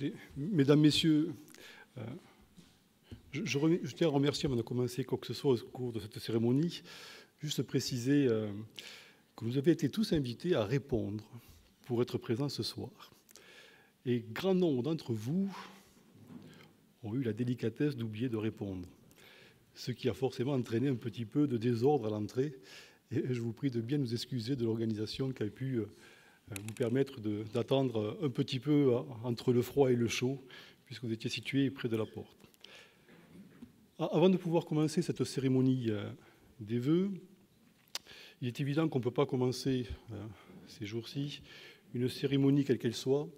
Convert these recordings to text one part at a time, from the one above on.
Écoutez, mesdames, messieurs, je tiens à remercier avant de commencer quoi que ce soit au cours de cette cérémonie, juste préciser que vous avez été tous invités à répondre pour être présents ce soir. Et grand nombre d'entre vous ont eu la délicatesse d'oublier de répondre, ce qui a forcément entraîné un petit peu de désordre à l'entrée. Et je vous prie de bien nous excuser de l'organisation qui a pu vous permettre d'attendre un petit peu entre le froid et le chaud, puisque vous étiez situés près de la porte. Avant de pouvoir commencer cette cérémonie des vœux, il est évident qu'on ne peut pas commencer ces jours-ci une cérémonie quelle qu'elle soit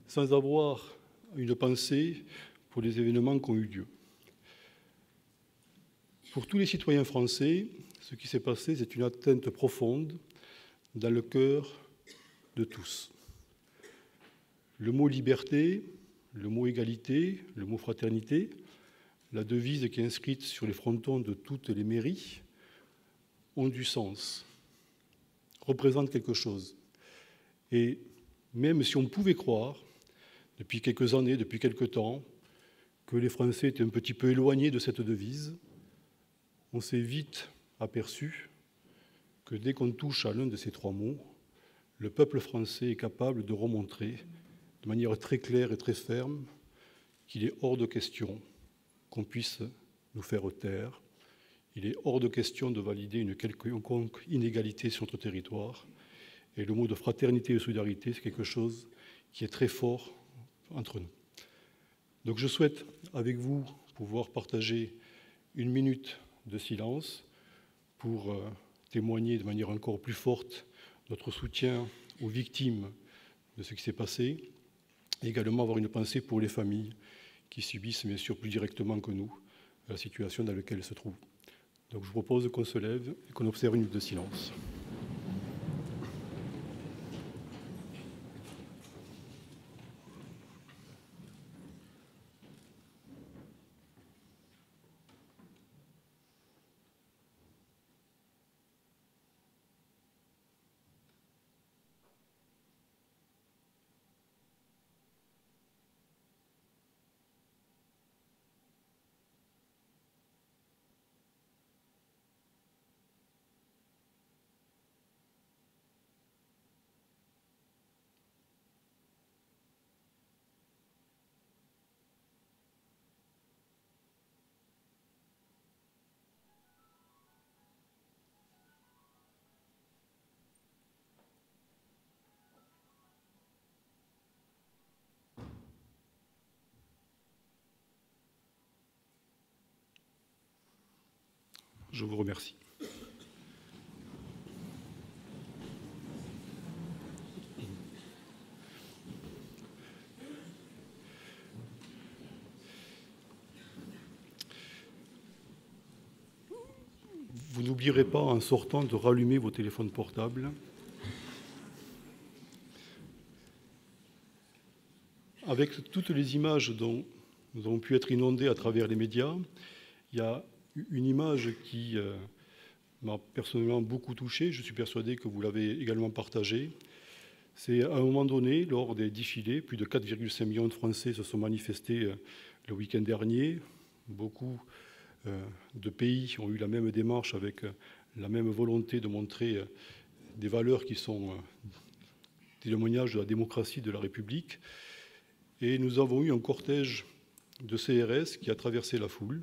sans avoir une pensée pour les événements qui ont eu lieu. Pour tous les citoyens français, ce qui s'est passé, c'est une atteinte profonde dans le cœur de tous. Le mot liberté, le mot égalité, le mot fraternité, la devise qui est inscrite sur les frontons de toutes les mairies, ont du sens, représentent quelque chose. Et même si on pouvait croire, depuis quelques années, depuis quelques temps, que les Français étaient un petit peu éloignés de cette devise, on s'est vite aperçu que dès qu'on touche à l'un de ces trois mots, le peuple français est capable de remontrer de manière très claire et très ferme qu'il est hors de question qu'on puisse nous faire taire. Il est hors de question de valider une quelconque inégalité sur notre territoire. Et le mot de fraternité et de solidarité, c'est quelque chose qui est très fort entre nous. Donc je souhaite, avec vous, pouvoir partager une minute de silence pour témoigner de manière encore plus forte notre soutien aux victimes de ce qui s'est passé, et également avoir une pensée pour les familles qui subissent, bien sûr, plus directement que nous, la situation dans laquelle elles se trouvent. Donc je vous propose qu'on se lève et qu'on observe une minute de silence. Je vous remercie. Vous n'oublierez pas en sortant de rallumer vos téléphones portables. Avec toutes les images dont nous avons pu être inondés à travers les médias, il y a une image qui m'a personnellement beaucoup touché. Je suis persuadé que vous l'avez également partagée. C'est à un moment donné, lors des défilés, plus de 4,5 millions de Français se sont manifestés le week-end dernier. Beaucoup de pays ont eu la même démarche avec la même volonté de montrer des valeurs qui sont témoignages de la démocratie de la République. Et nous avons eu un cortège de CRS qui a traversé la foule.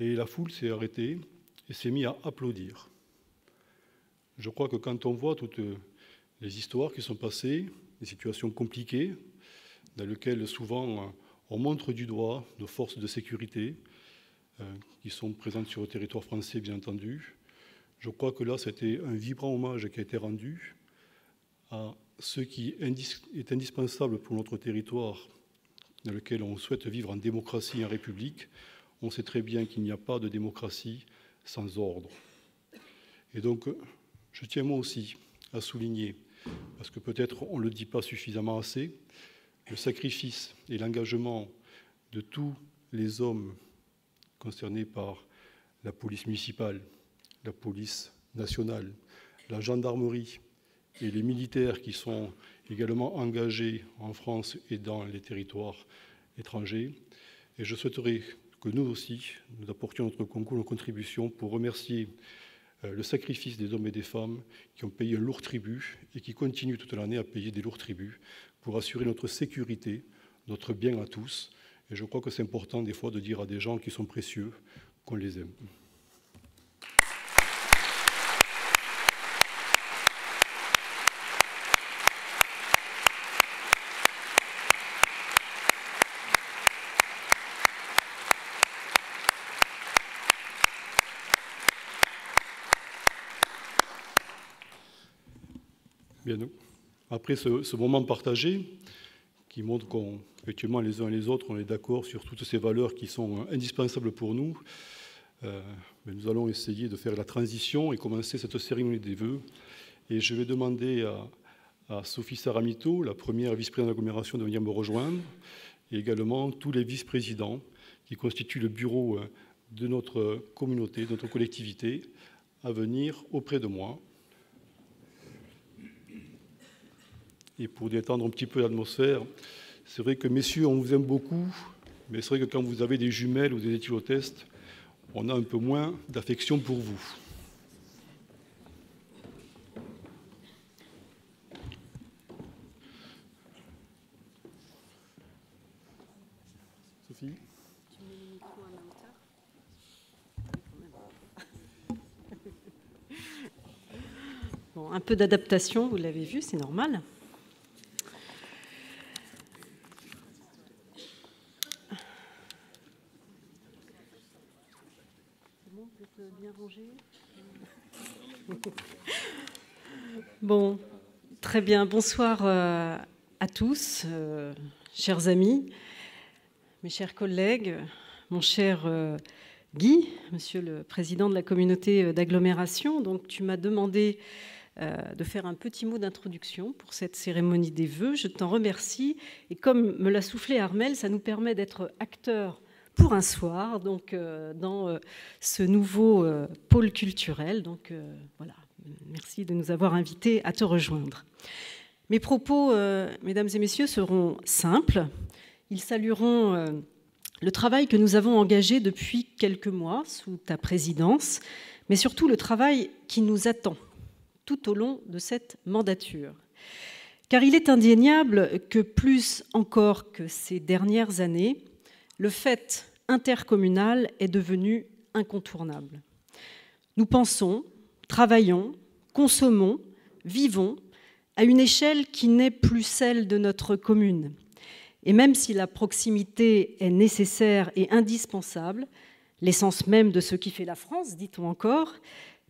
Et la foule s'est arrêtée et s'est mise à applaudir. Je crois que quand on voit toutes les histoires qui sont passées, les situations compliquées, dans lesquelles souvent on montre du doigt nos forces de sécurité qui sont présentes sur le territoire français, bien entendu. Je crois que là, c'était un vibrant hommage qui a été rendu à ce qui est indispensable pour notre territoire, dans lequel on souhaite vivre en démocratie et en république. On sait très bien qu'il n'y a pas de démocratie sans ordre. Et donc, je tiens moi aussi à souligner, parce que peut-être on ne le dit pas suffisamment assez, le sacrifice et l'engagement de tous les hommes concernés par la police municipale, la police nationale, la gendarmerie et les militaires qui sont également engagés en France et dans les territoires étrangers. Et je souhaiterais que nous aussi, nous apportions notre concours, notre contribution pour remercier le sacrifice des hommes et des femmes qui ont payé un lourd tribut et qui continuent toute l'année à payer des lourds tributs pour assurer notre sécurité, notre bien à tous. Et je crois que c'est important des fois de dire à des gens qui sont précieux qu'on les aime. Bien, après ce moment partagé, qui montre qu'effectivement les uns et les autres, on est d'accord sur toutes ces valeurs qui sont indispensables pour nous, mais nous allons essayer de faire la transition et commencer cette cérémonie des vœux. Et je vais demander à Sophie Saramito, la première vice-présidente d'agglomération, de venir me rejoindre, et également tous les vice-présidents qui constituent le bureau de notre communauté, de notre collectivité, à venir auprès de moi. Et pour détendre un petit peu l'atmosphère, c'est vrai que, messieurs, on vous aime beaucoup, mais c'est vrai que quand vous avez des jumelles ou des éthylotestes, on a un peu moins d'affection pour vous. Sophie ? Tu mets le micro à ma hauteur. Bon, un peu d'adaptation, vous l'avez vu, c'est normal. Bien rangé. Bon, très bien. Bonsoir à tous, chers amis, mes chers collègues, mon cher Guy, monsieur le président de la communauté d'agglomération. Donc, tu m'as demandé de faire un petit mot d'introduction pour cette cérémonie des vœux. Je t'en remercie. Et comme me l'a soufflé Armel, ça nous permet d'être acteurs pour un soir, donc dans ce nouveau pôle culturel. Donc voilà, merci de nous avoir invités à te rejoindre. Mes propos, mesdames et messieurs, seront simples. Ils salueront le travail que nous avons engagé depuis quelques mois sous ta présidence, mais surtout le travail qui nous attend tout au long de cette mandature. Car il est indéniable que plus encore que ces dernières années, le fait intercommunal est devenu incontournable. Nous pensons, travaillons, consommons, vivons à une échelle qui n'est plus celle de notre commune. Et même si la proximité est nécessaire et indispensable, l'essence même de ce qui fait la France, dit-on encore,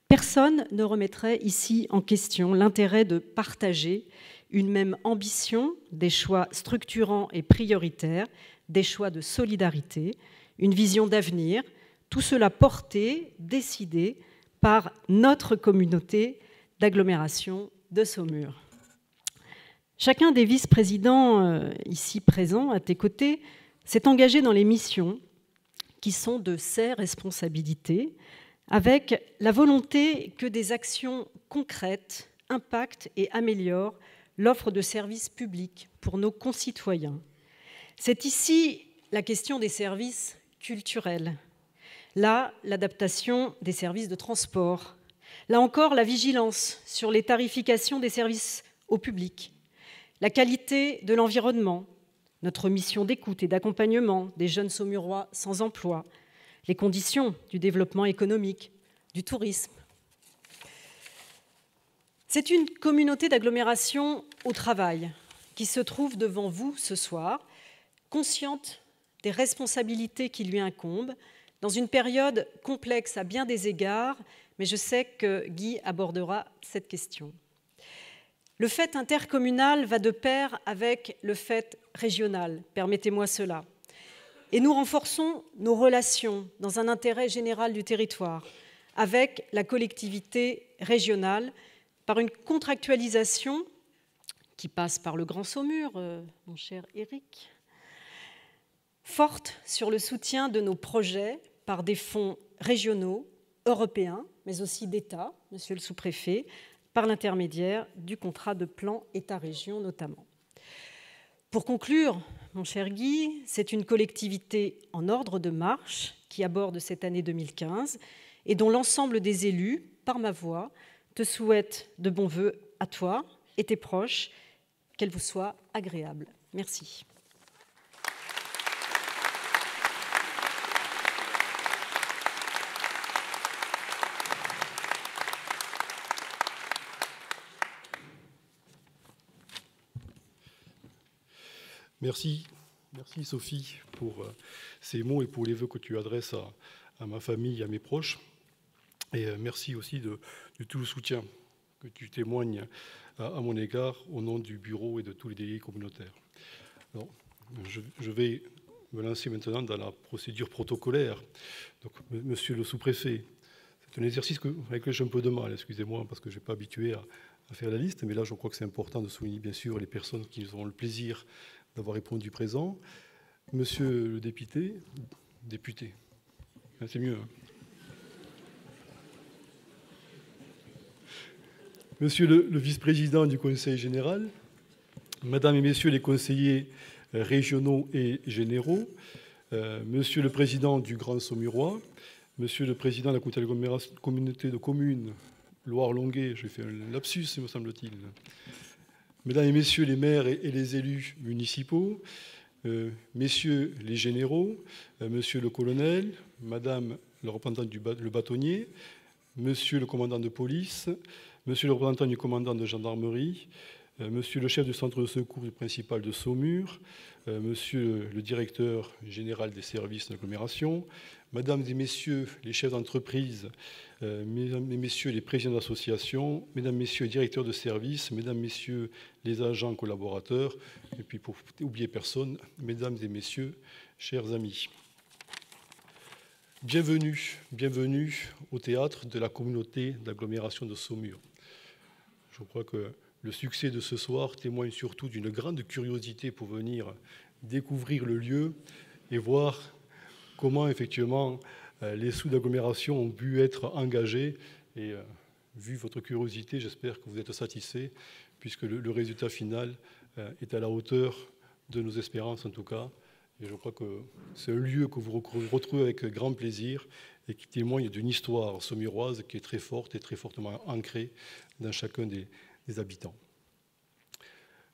personne ne remettrait ici en question l'intérêt de partager une même ambition, des choix structurants et prioritaires, des choix de solidarité, une vision d'avenir, tout cela porté, décidé par notre communauté d'agglomération de Saumur. Chacun des vice-présidents ici présents, à tes côtés, s'est engagé dans les missions qui sont de ses responsabilités, avec la volonté que des actions concrètes impactent et améliorent l'offre de services publics pour nos concitoyens. C'est ici la question des services culturels, là, l'adaptation des services de transport, là encore, la vigilance sur les tarifications des services au public, la qualité de l'environnement, notre mission d'écoute et d'accompagnement des jeunes Saumurois sans emploi, les conditions du développement économique, du tourisme. C'est une communauté d'agglomération au travail qui se trouve devant vous ce soir, consciente des responsabilités qui lui incombent, dans une période complexe à bien des égards, mais je sais que Guy abordera cette question. Le fait intercommunal va de pair avec le fait régional, permettez-moi cela. Et nous renforçons nos relations dans un intérêt général du territoire, avec la collectivité régionale, par une contractualisation qui passe par le Grand Saumur, mon cher Éric, forte sur le soutien de nos projets par des fonds régionaux, européens, mais aussi d'État, monsieur le sous-préfet, par l'intermédiaire du contrat de plan État-région notamment. Pour conclure, mon cher Guy, c'est une collectivité en ordre de marche qui aborde cette année 2015 et dont l'ensemble des élus, par ma voix, te souhaitent de bons vœux à toi et tes proches, qu'elle vous soit agréable. Merci. Merci Sophie pour ces mots et pour les vœux que tu adresses à ma famille, à mes proches. Et merci aussi de tout le soutien que tu témoignes à mon égard au nom du bureau et de tous les délégués communautaires. Alors, je vais me lancer maintenant dans la procédure protocolaire. Donc, monsieur le sous-préfet, c'est un exercice avec lequel j'ai un peu de mal, excusez-moi, parce que je n'ai pas habitué à faire la liste, mais là, je crois que c'est important de souligner, bien sûr, les personnes qui auront le plaisir d'avoir répondu présent. Monsieur le député, c'est mieux. Hein. Monsieur le vice-président du Conseil général, Mesdames et Messieurs les conseillers régionaux et généraux, Monsieur le président du Grand Saumurois, Monsieur le président de la communauté de communes Loire-Longuet, j'ai fait un lapsus, me semble-t-il, Mesdames et Messieurs les maires et les élus municipaux, Messieurs les généraux, Monsieur le colonel, Madame le représentant le bâtonnier, Monsieur le commandant de police, Monsieur le représentant du commandant de gendarmerie, Monsieur le chef du centre de secours principal de Saumur, Monsieur le directeur général des services d'agglomération, Mesdames et Messieurs les chefs d'entreprise, Mesdames et Messieurs les présidents d'associations, Mesdames, Messieurs les directeurs de services, Mesdames, Messieurs les agents collaborateurs, et puis pour n'oublier personne, Mesdames et Messieurs, chers amis. Bienvenue au théâtre de la communauté d'agglomération de Saumur. Je crois que le succès de ce soir témoigne surtout d'une grande curiosité pour venir découvrir le lieu et voir comment effectivement les sous d'agglomération ont pu être engagés. Et vu votre curiosité, j'espère que vous êtes satisfait, puisque le résultat final est à la hauteur de nos espérances en tout cas. Et je crois que c'est un lieu que vous retrouvez avec grand plaisir et qui témoigne d'une histoire saumuroise qui est très forte et très fortement ancrée dans chacun des habitants.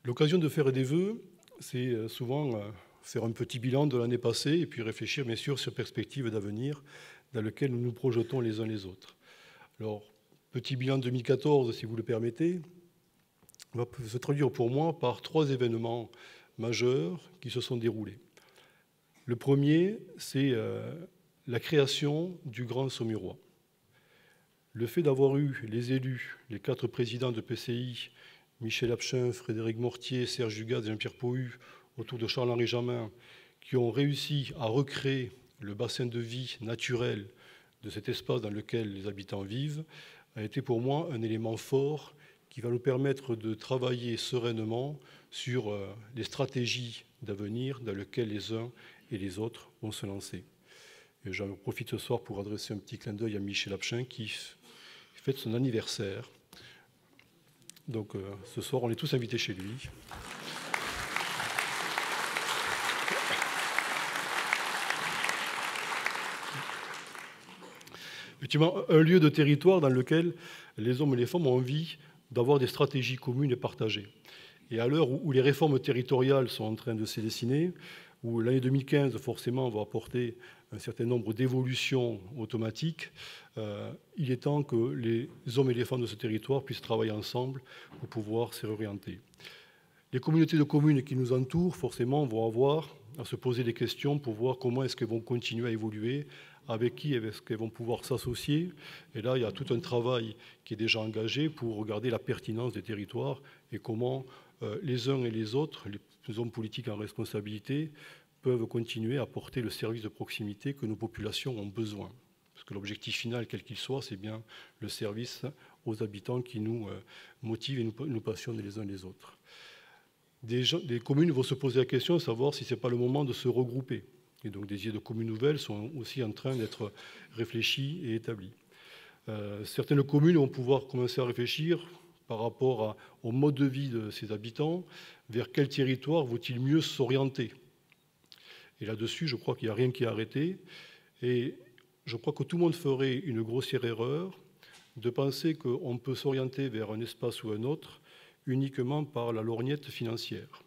L'occasion de faire des vœux, c'est souvent faire un petit bilan de l'année passée et puis réfléchir bien sûr sur perspectives d'avenir dans lesquelles nous nous projetons les uns les autres. Alors, petit bilan 2014, si vous le permettez, va se traduire pour moi par 3 événements majeurs qui se sont déroulés. Le premier, c'est la création du Grand Saumurois. Le fait d'avoir eu les élus, les 4 présidents de PCI, Michel Apchin, Frédéric Mortier, Serge Dugas et Jean-Pierre Pohu, autour de Charles-Henri Jamin, qui ont réussi à recréer le bassin de vie naturel de cet espace dans lequel les habitants vivent, a été pour moi un élément fort qui va nous permettre de travailler sereinement sur les stratégies d'avenir dans lesquelles les uns et les autres vont se lancer. Et j'en profite ce soir pour adresser un petit clin d'œil à Michel Apchin qui fête son anniversaire. Donc ce soir, on est tous invités chez lui. Effectivement, un lieu de territoire dans lequel les hommes et les femmes ont envie d'avoir des stratégies communes et partagées. Et à l'heure où les réformes territoriales sont en train de se dessiner, où l'année 2015, forcément, va apporter un certain nombre d'évolutions automatiques, il est temps que les hommes et les femmes de ce territoire puissent travailler ensemble pour pouvoir se réorienter. Les communautés de communes qui nous entourent, forcément, vont avoir à se poser des questions pour voir comment est-ce qu'elles vont continuer à évoluer, avec qui est-ce qu'elles vont pouvoir s'associer. Et là, il y a tout un travail qui est déjà engagé pour regarder la pertinence des territoires et comment les uns et les autres, les hommes politiques en responsabilité, peuvent continuer à porter le service de proximité que nos populations ont besoin. Parce que l'objectif final, quel qu'il soit, c'est bien le service aux habitants qui nous motive et nous passionne les uns les autres. Des communes vont se poser la question de savoir si ce n'est pas le moment de se regrouper. Et donc des idées de communes nouvelles sont aussi en train d'être réfléchies et établies. Certaines communes vont pouvoir commencer à réfléchir par rapport au mode de vie de ses habitants, vers quel territoire vaut-il mieux s'orienter. Et là-dessus, je crois qu'il n'y a rien qui est arrêté. Et je crois que tout le monde ferait une grossière erreur de penser qu'on peut s'orienter vers un espace ou un autre uniquement par la lorgnette financière.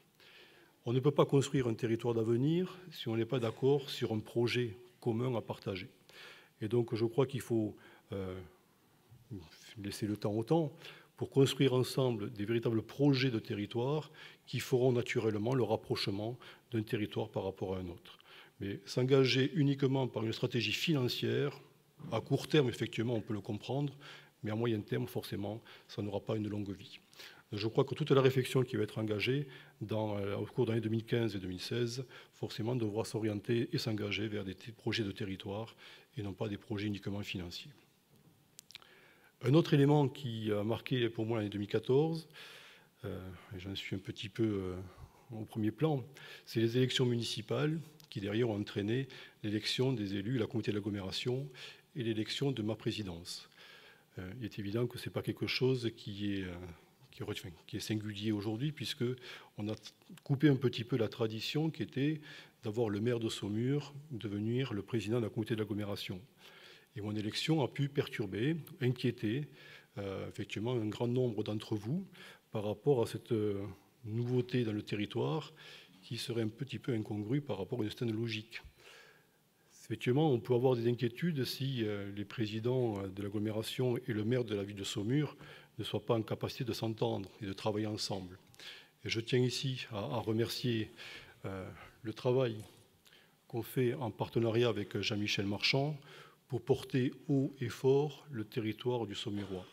On ne peut pas construire un territoire d'avenir si on n'est pas d'accord sur un projet commun à partager. Et donc je crois qu'il faut laisser le temps au temps pour construire ensemble des véritables projets de territoire qui feront naturellement le rapprochement d'un territoire par rapport à un autre. Mais s'engager uniquement par une stratégie financière, à court terme, effectivement, on peut le comprendre, mais à moyen terme, forcément, ça n'aura pas une longue vie. Je crois que toute la réflexion qui va être engagée au cours des années 2015 et 2016, forcément, devra s'orienter et s'engager vers des projets de territoire et non pas des projets uniquement financiers. Un autre élément qui a marqué pour moi l'année 2014, et j'en suis un petit peu au premier plan, c'est les élections municipales qui derrière ont entraîné l'élection des élus, la communauté d'agglomération et l'élection de ma présidence. Il est évident que ce n'est pas quelque chose qui est singulier aujourd'hui, puisqu'on a coupé un petit peu la tradition qui était d'avoir le maire de Saumur devenir le président de la communauté d'agglomération. Et mon élection a pu perturber, inquiéter effectivement un grand nombre d'entre vous par rapport à cette nouveauté dans le territoire qui serait un petit peu incongrue par rapport à une certaine logique. Effectivement, on peut avoir des inquiétudes si les présidents de l'agglomération et le maire de la ville de Saumur ne soient pas en capacité de s'entendre et de travailler ensemble. Et je tiens ici à remercier le travail qu'on fait en partenariat avec Jean-Michel Marchand pour porter haut et fort le territoire du Saumurois.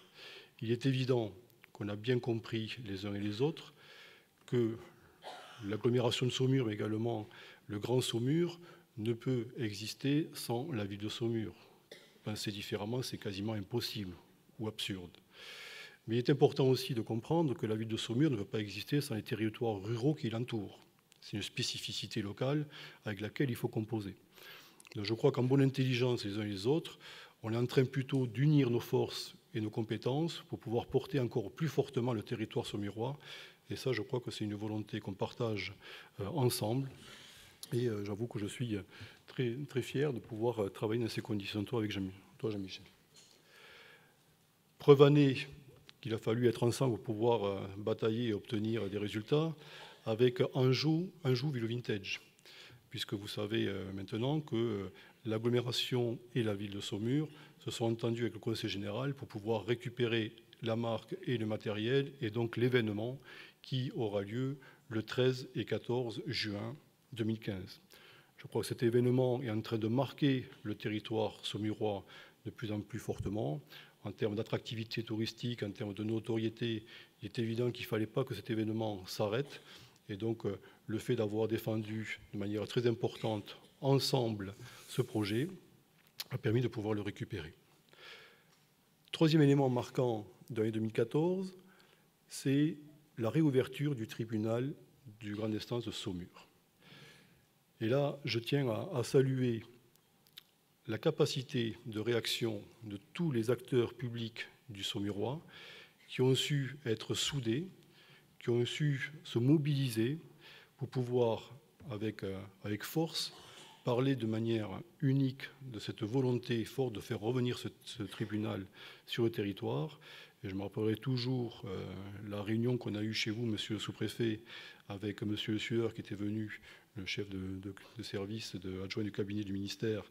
Il est évident qu'on a bien compris les uns et les autres que l'agglomération de Saumur, mais également le Grand Saumur, ne peut exister sans la ville de Saumur. Penser différemment, c'est quasiment impossible ou absurde. Mais il est important aussi de comprendre que la ville de Saumur ne peut pas exister sans les territoires ruraux qui l'entourent. C'est une spécificité locale avec laquelle il faut composer. Donc je crois qu'en bonne intelligence les uns et les autres, on est en train plutôt d'unir nos forces et nos compétences pour pouvoir porter encore plus fortement le territoire saumurois. Et ça, je crois que c'est une volonté qu'on partage ensemble. Et j'avoue que je suis très, très fier de pouvoir travailler dans ces conditions, toi, Jean-Michel. Preuve année qu'il a fallu être ensemble pour pouvoir batailler et obtenir des résultats avec Anjou Ville Vintage. Puisque vous savez maintenant que l'agglomération et la ville de Saumur se sont entendus avec le Conseil général pour pouvoir récupérer la marque et le matériel, et donc l'événement qui aura lieu le 13 et 14 juin 2015. Je crois que cet événement est en train de marquer le territoire saumurois de plus en plus fortement. En termes d'attractivité touristique, en termes de notoriété, il est évident qu'il ne fallait pas que cet événement s'arrête. Et donc, le fait d'avoir défendu de manière très importante ensemble ce projet a permis de pouvoir le récupérer. Troisième élément marquant de l'année 2014, c'est la réouverture du tribunal du grande instance de Saumur. Et là, je tiens à saluer la capacité de réaction de tous les acteurs publics du Saumurois qui ont su être soudés, qui ont su se mobiliser pour pouvoir, avec force, parler de manière unique de cette volonté forte de faire revenir ce tribunal sur le territoire. Et je me rappellerai toujours la réunion qu'on a eue chez vous, monsieur le sous-préfet, avec monsieur Le Sueur, qui était venu, le chef de service, adjoint du cabinet du ministère,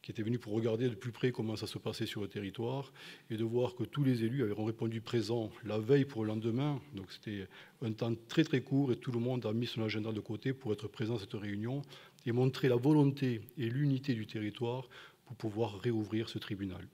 qui était venu pour regarder de plus près comment ça se passait sur le territoire, et de voir que tous les élus avaient répondu présent la veille pour le lendemain. Donc c'était un temps très très court, et tout le monde a mis son agenda de côté pour être présent à cette réunion et montrer la volonté et l'unité du territoire pour pouvoir réouvrir ce tribunal.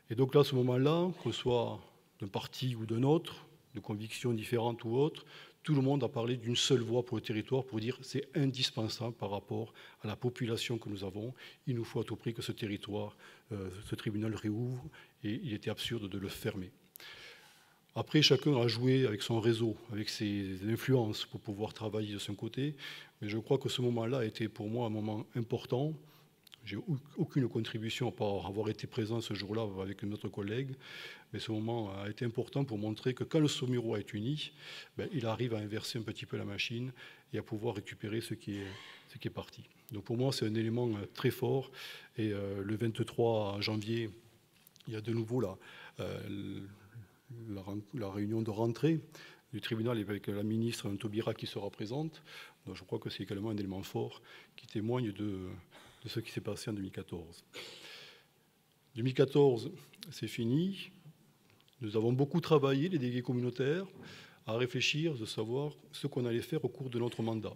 Et donc là, à ce moment-là, que ce soit d'un parti ou d'un autre, de convictions différentes ou autres, tout le monde a parlé d'une seule voix pour le territoire pour dire que c'est indispensable par rapport à la population que nous avons. Il nous faut à tout prix que ce territoire, ce tribunal réouvre, et il était absurde de le fermer. Après, chacun a joué avec son réseau, avec ses influences pour pouvoir travailler de son côté, mais je crois que ce moment-là a été pour moi un moment important. j'ai aucune contribution à part avoir été présent ce jour-là avec notre collègue, mais ce moment a été important pour montrer que quand le Saumurois est uni, il arrive à inverser un petit peu la machine et à pouvoir récupérer ce qui est parti. Donc pour moi, c'est un élément très fort. Et le 23 janvier, il y a de nouveau la réunion de rentrée du tribunal avec la ministre Taubira qui sera présente. Donc je crois que c'est également un élément fort qui témoigne de ce qui s'est passé en 2014. 2014, c'est fini. Nous avons beaucoup travaillé, les délégués communautaires, à réfléchir, de savoir ce qu'on allait faire au cours de notre mandat.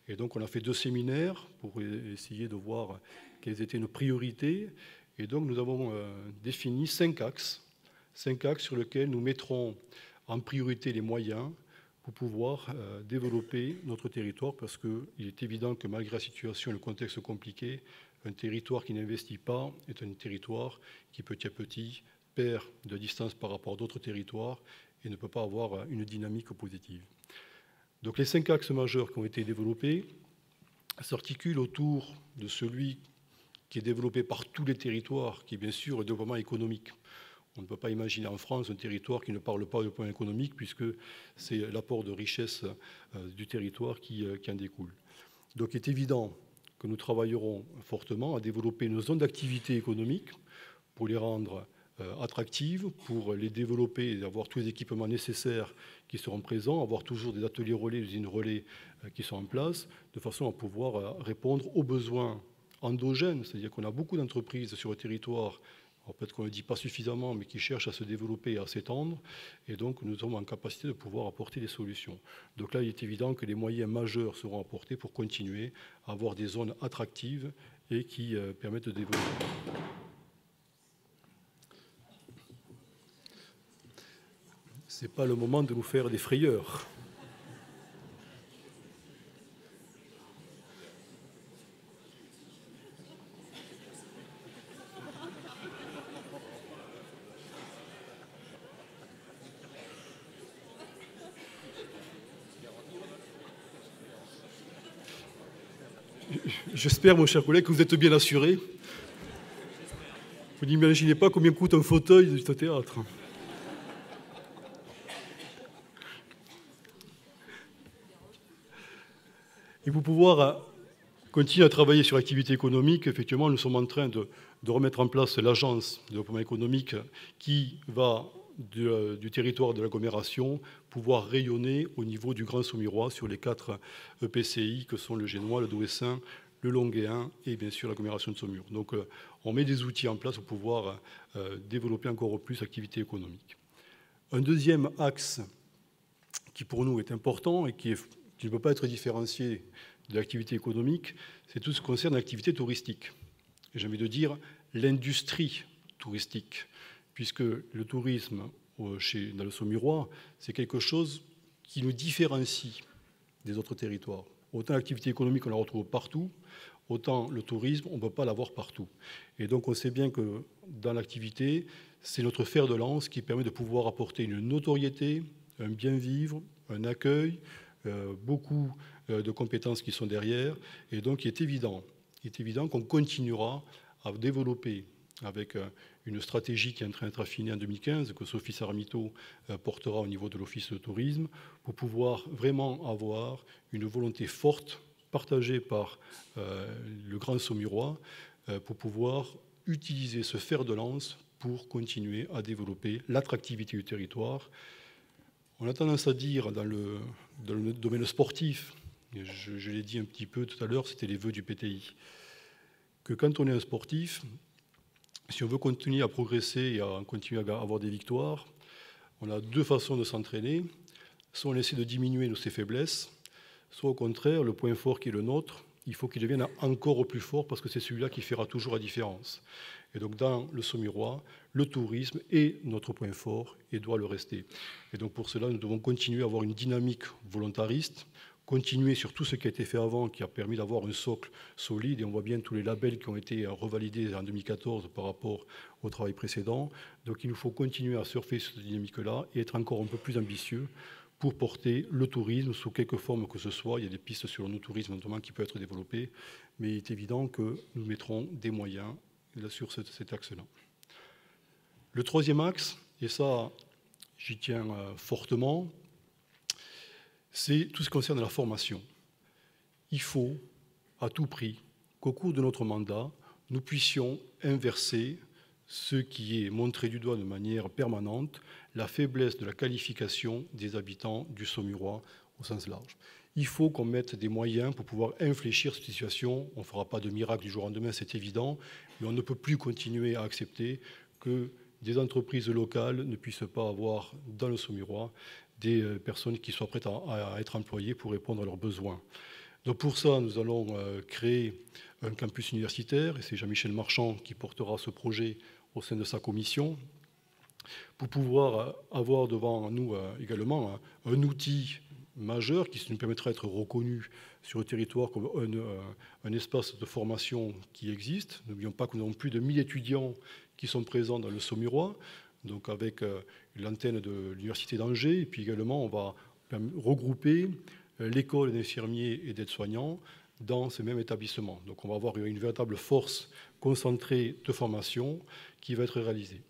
Et donc on a fait 2 séminaires pour essayer de voir quelles étaient nos priorités. Et donc nous avons défini 5 axes sur lesquels nous mettrons en priorité les moyens pour pouvoir développer notre territoire, parce qu'il est évident que malgré la situation et le contexte compliqué, un territoire qui n'investit pas est un territoire qui petit à petit perd de distance par rapport à d'autres territoires et ne peut pas avoir une dynamique positive. Donc les 5 axes majeurs qui ont été développés s'articulent autour de celui qui est développé par tous les territoires, qui est bien sûr le développement économique. On ne peut pas imaginer en France un territoire qui ne parle pas de point économique, puisque c'est l'apport de richesse du territoire qui en découle. Donc il est évident que nous travaillerons fortement à développer nos zones d'activité économique pour les rendre attractives, pour les développer et avoir tous les équipements nécessaires qui seront présents, avoir toujours des ateliers relais, des usines relais qui sont en place, de façon à pouvoir répondre aux besoins endogènes, c'est-à-dire qu'on a beaucoup d'entreprises sur le territoire, peut-être qu'on ne le dit pas suffisamment, mais qui cherchent à se développer et à s'étendre, et donc nous sommes en capacité de pouvoir apporter des solutions. Donc là, il est évident que les moyens majeurs seront apportés pour continuer à avoir des zones attractives et qui permettent de développer. Ce n'est pas le moment de nous faire des frayeurs. J'espère, mon cher collègue, que vous êtes bien assuré. Vous n'imaginez pas combien coûte un fauteuil de ce théâtre. Et pour pouvoir continuer à travailler sur l'activité économique, effectivement, nous sommes en train de remettre en place l'agence de développement économique qui va du territoire de l'agglomération pouvoir rayonner au niveau du Grand Saumurois sur les 4 EPCI que sont le Génois, le Douessin, le Longuéen et bien sûr l'agglomération de Saumur. Donc on met des outils en place pour pouvoir développer encore plus l'activité économique. Un deuxième axe qui pour nous est important et qui ne peut pas être différencié de l'activité économique, c'est tout ce qui concerne l'activité touristique. Et j'ai envie de dire l'industrie touristique, puisque le tourisme dans le Saumurois, c'est quelque chose qui nous différencie des autres territoires. Autant l'activité économique, on la retrouve partout, autant le tourisme, on ne peut pas l'avoir partout. Et donc on sait bien que dans l'activité, c'est notre fer de lance qui permet de pouvoir apporter une notoriété, un bien-vivre, un accueil, beaucoup de compétences qui sont derrière. Et donc il est évident qu'on continuera à développer avec une stratégie qui est en train d'être affinée en 2015, que Sophie Sarmito portera au niveau de l'Office de tourisme, pour pouvoir vraiment avoir une volonté forte, partagée par le Grand Saumurois, pour pouvoir utiliser ce fer de lance pour continuer à développer l'attractivité du territoire. On a tendance à dire dans le domaine sportif, et je l'ai dit un petit peu tout à l'heure, c'était les vœux du PTI, que quand on est un sportif, si on veut continuer à progresser et à continuer à avoir des victoires, on a 2 façons de s'entraîner. Soit on essaie de diminuer ses faiblesses, soit au contraire, le point fort qui est le nôtre, il faut qu'il devienne encore plus fort parce que c'est celui-là qui fera toujours la différence. Et donc dans le Saumurois, le tourisme est notre point fort et doit le rester. Et donc pour cela, nous devons continuer à avoir une dynamique volontariste, continuer sur tout ce qui a été fait avant, qui a permis d'avoir un socle solide. Et on voit bien tous les labels qui ont été revalidés en 2014 par rapport au travail précédent. Donc il nous faut continuer à surfer cette dynamique-là et être encore un peu plus ambitieux pour porter le tourisme sous quelque forme que ce soit. Il y a des pistes sur le no-tourisme notamment qui peuvent être développées, mais il est évident que nous mettrons des moyens là, sur cet axe-là. Le troisième axe, et ça j'y tiens fortement, c'est tout ce qui concerne la formation. Il faut à tout prix qu'au cours de notre mandat, nous puissions inverser ce qui est montré du doigt de manière permanente, la faiblesse de la qualification des habitants du Saumurois au sens large. Il faut qu'on mette des moyens pour pouvoir infléchir cette situation. On ne fera pas de miracle du jour au lendemain, c'est évident, mais on ne peut plus continuer à accepter que des entreprises locales ne puissent pas avoir dans le Saumurois des personnes qui soient prêtes à être employées pour répondre à leurs besoins. Donc pour ça, nous allons créer un campus universitaire, et c'est Jean-Michel Marchand qui portera ce projet au sein de sa commission, pour pouvoir avoir devant nous également un outil majeur qui nous permettra d'être reconnu sur le territoire comme un espace de formation qui existe. N'oublions pas que nous avons plus de 1000 étudiants qui sont présents dans le Saumurois, donc avec l'antenne de l'Université d'Angers, et puis également on va regrouper l'école d'infirmiers et d'aides-soignants dans ce même établissement. Donc on va avoir une véritable force concentrée de formation qui va être réalisée.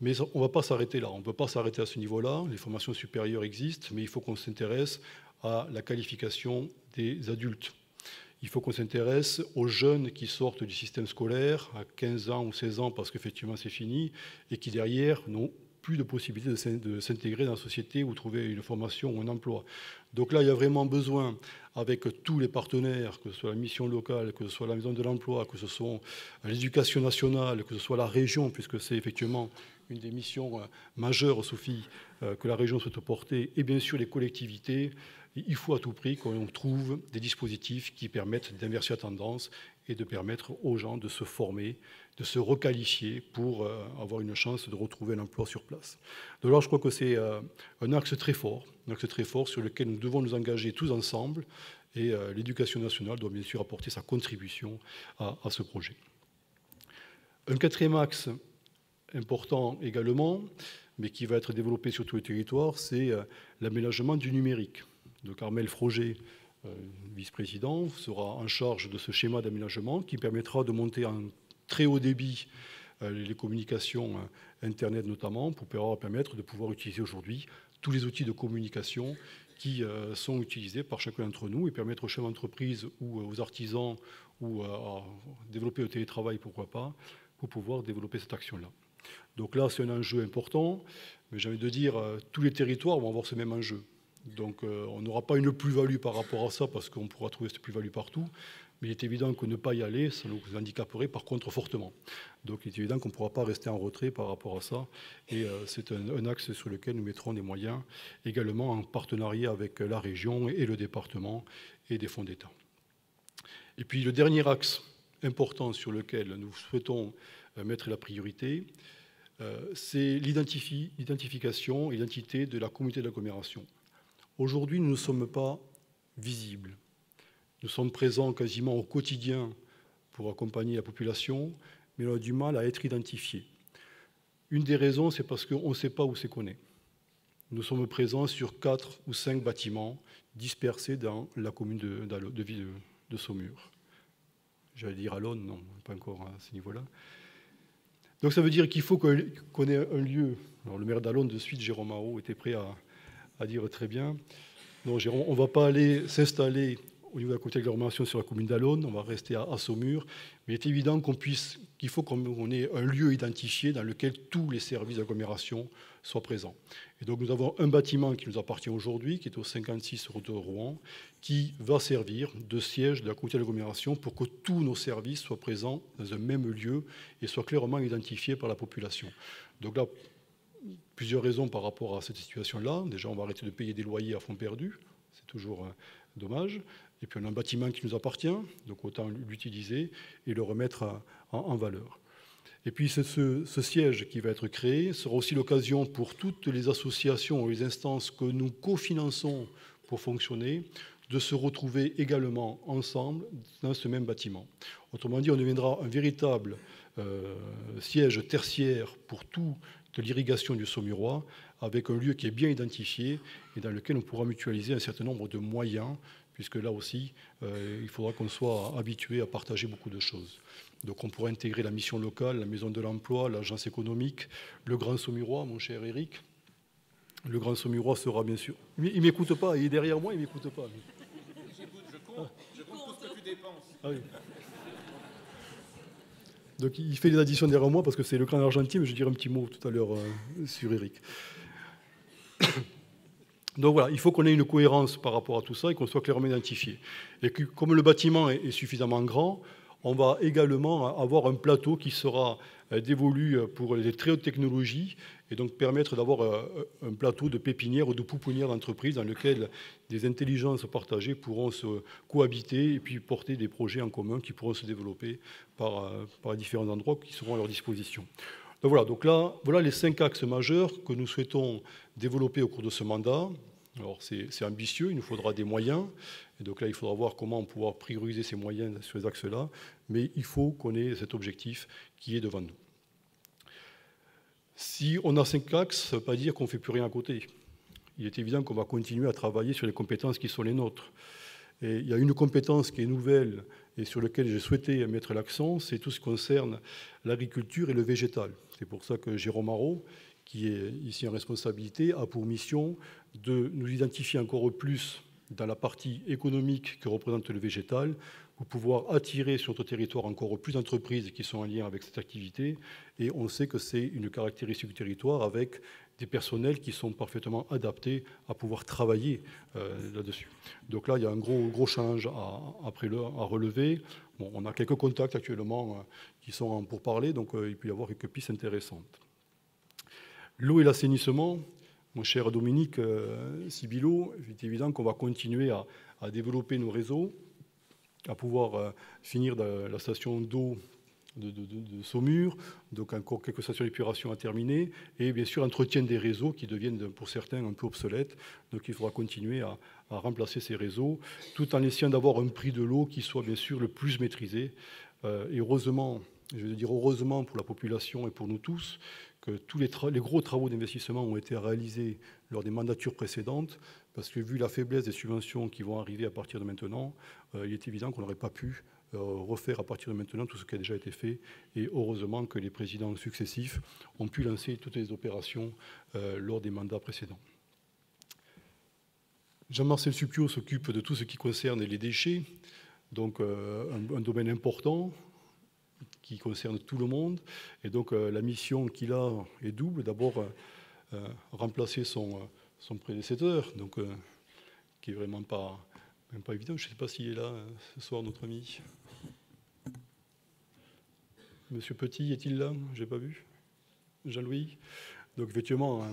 Mais on ne va pas s'arrêter là, on ne peut pas s'arrêter à ce niveau-là. Les formations supérieures existent, mais il faut qu'on s'intéresse à la qualification des adultes. Il faut qu'on s'intéresse aux jeunes qui sortent du système scolaire à 15 ans ou 16 ans parce qu'effectivement c'est fini et qui derrière n'ont plus de possibilité de s'intégrer dans la société ou trouver une formation ou un emploi. Donc là, il y a vraiment besoin, avec tous les partenaires, que ce soit la mission locale, que ce soit la maison de l'emploi, que ce soit l'éducation nationale, que ce soit la région, puisque c'est effectivement une des missions majeures, Sophie, que la région souhaite porter, et bien sûr les collectivités. Il faut à tout prix qu'on trouve des dispositifs qui permettent d'inverser la tendance et de permettre aux gens de se former, de se requalifier pour avoir une chance de retrouver un emploi sur place. Donc là, je crois que c'est un axe très fort sur lequel nous devons nous engager tous ensemble, et l'éducation nationale doit bien sûr apporter sa contribution à ce projet. Un quatrième axe important également, mais qui va être développé sur tout le territoire, c'est l'aménagement du numérique. Donc Armel Froger, vice-président, sera en charge de ce schéma d'aménagement qui permettra de monter en très haut débit les communications Internet notamment, pour permettre de pouvoir utiliser aujourd'hui tous les outils de communication qui sont utilisés par chacun d'entre nous et permettre aux chefs d'entreprise ou aux artisans ou à développer le télétravail, pourquoi pas, pour pouvoir développer cette action-là. Donc là, c'est un enjeu important, mais j'ai envie de dire, tous les territoires vont avoir ce même enjeu. Donc on n'aura pas une plus-value par rapport à ça, parce qu'on pourra trouver cette plus-value partout, mais il est évident que ne pas y aller, ça nous handicaperait par contre fortement. Donc il est évident qu'on ne pourra pas rester en retrait par rapport à ça, et c'est un axe sur lequel nous mettrons des moyens, également en partenariat avec la région et le département et des fonds d'État. Et puis le dernier axe important sur lequel nous souhaitons mettre la priorité, c'est l'identification et l'identité de la communauté d'agglomération. Aujourd'hui, nous ne sommes pas visibles. Nous sommes présents quasiment au quotidien pour accompagner la population, mais on a du mal à être identifiés. Une des raisons, c'est parce qu'on ne sait pas où c'est qu'on est. Nous sommes présents sur 4 ou 5 bâtiments dispersés dans la commune de Saumur. J'allais dire Alonne, non, pas encore à ce niveau-là. Donc ça veut dire qu'il faut qu'on ait un lieu. Alors, le maire d'Alonne, de suite, Jérôme Marot, était prêt à dire très bien. Non, Jérôme, on ne va pas aller s'installer au niveau de la communauté d'agglomération sur la commune d'Alonne, on va rester à Saumur, mais il est évident qu'il faut qu'on ait un lieu identifié dans lequel tous les services d'agglomération soient présents. Et donc nous avons un bâtiment qui nous appartient aujourd'hui, qui est au 56 route de Rouen, qui va servir de siège de la communauté d'agglomération pour que tous nos services soient présents dans un même lieu et soient clairement identifiés par la population. Donc là, plusieurs raisons par rapport à cette situation-là. Déjà, on va arrêter de payer des loyers à fonds perdus, c'est toujours dommage. Et puis on a un bâtiment qui nous appartient, donc autant l'utiliser et le remettre en valeur. Et puis ce siège qui va être créé sera aussi l'occasion pour toutes les associations ou les instances que nous cofinançons pour fonctionner de se retrouver également ensemble dans ce même bâtiment. Autrement dit, on deviendra un véritable siège tertiaire pour toute l'irrigation du Saumurois, avec un lieu qui est bien identifié et dans lequel on pourra mutualiser un certain nombre de moyens, puisque là aussi, il faudra qu'on soit habitué à partager beaucoup de choses. Donc on pourra intégrer la mission locale, la maison de l'emploi, l'agence économique, le Grand Saumurois, mon cher Eric. Le Grand Saumurois sera bien sûr... Il ne m'écoute pas, il est derrière moi, il ne m'écoute pas. J'écoute, je compte tout ce que tu dépenses. Ah oui. Donc il fait des additions derrière moi parce que c'est le clan argentin, mais je dirai un petit mot tout à l'heure sur Eric. Donc voilà, il faut qu'on ait une cohérence par rapport à tout ça et qu'on soit clairement identifié. Et que, comme le bâtiment est suffisamment grand, on va également avoir un plateau qui sera dévolu pour les très hautes technologies et donc permettre d'avoir un plateau de pépinière ou de pouponnière d'entreprise dans lequel des intelligences partagées pourront se cohabiter et puis porter des projets en commun qui pourront se développer par différents endroits qui seront à leur disposition. Donc là, voilà les 5 axes majeurs que nous souhaitons développer au cours de ce mandat. Alors c'est ambitieux, il nous faudra des moyens. Et donc là, il faudra voir comment on pourra prioriser ces moyens sur les axes-là. Mais il faut qu'on ait cet objectif qui est devant nous. Si on a 5 axes, ça ne veut pas dire qu'on ne fait plus rien à côté. Il est évident qu'on va continuer à travailler sur les compétences qui sont les nôtres. Et il y a une compétence qui est nouvelle et sur laquelle j'ai souhaité mettre l'accent, c'est tout ce qui concerne l'agriculture et le végétal. C'est pour ça que Jérôme Marot, qui est ici en responsabilité, a pour mission de nous identifier encore plus dans la partie économique que représente le végétal, pour pouvoir attirer sur notre territoire encore plus d'entreprises qui sont en lien avec cette activité. Et on sait que c'est une caractéristique du territoire avec des personnels qui sont parfaitement adaptés à pouvoir travailler là-dessus. Donc là, il y a un gros challenge à relever. Bon, on a quelques contacts actuellement qui sont pour parler, donc il peut y avoir quelques pistes intéressantes. L'eau et l'assainissement, mon cher Dominique Sibilo, il est évident qu'on va continuer à développer nos réseaux, à pouvoir finir la station d'eau de Saumur, donc encore quelques stations d'épuration à terminer, et bien sûr entretien des réseaux qui deviennent pour certains un peu obsolètes, donc il faudra continuer à remplacer ces réseaux, tout en essayant d'avoir un prix de l'eau qui soit bien sûr le plus maîtrisé, et heureusement, je veux dire heureusement pour la population et pour nous tous, que tous les gros travaux d'investissement ont été réalisés lors des mandatures précédentes, parce que vu la faiblesse des subventions qui vont arriver à partir de maintenant, il est évident qu'on n'aurait pas pu refaire à partir de maintenant tout ce qui a déjà été fait. Et heureusement que les présidents successifs ont pu lancer toutes les opérations lors des mandats précédents. Jean-Marcel Supiot s'occupe de tout ce qui concerne les déchets, donc un domaine important qui concerne tout le monde. Et donc la mission qu'il a est double. D'abord, remplacer son prédécesseur, donc, qui est vraiment pas évident. Je ne sais pas s'il est là ce soir, notre ami. Monsieur Petit, est-il là? Je n'ai pas vu. Jean-Louis. Donc effectivement,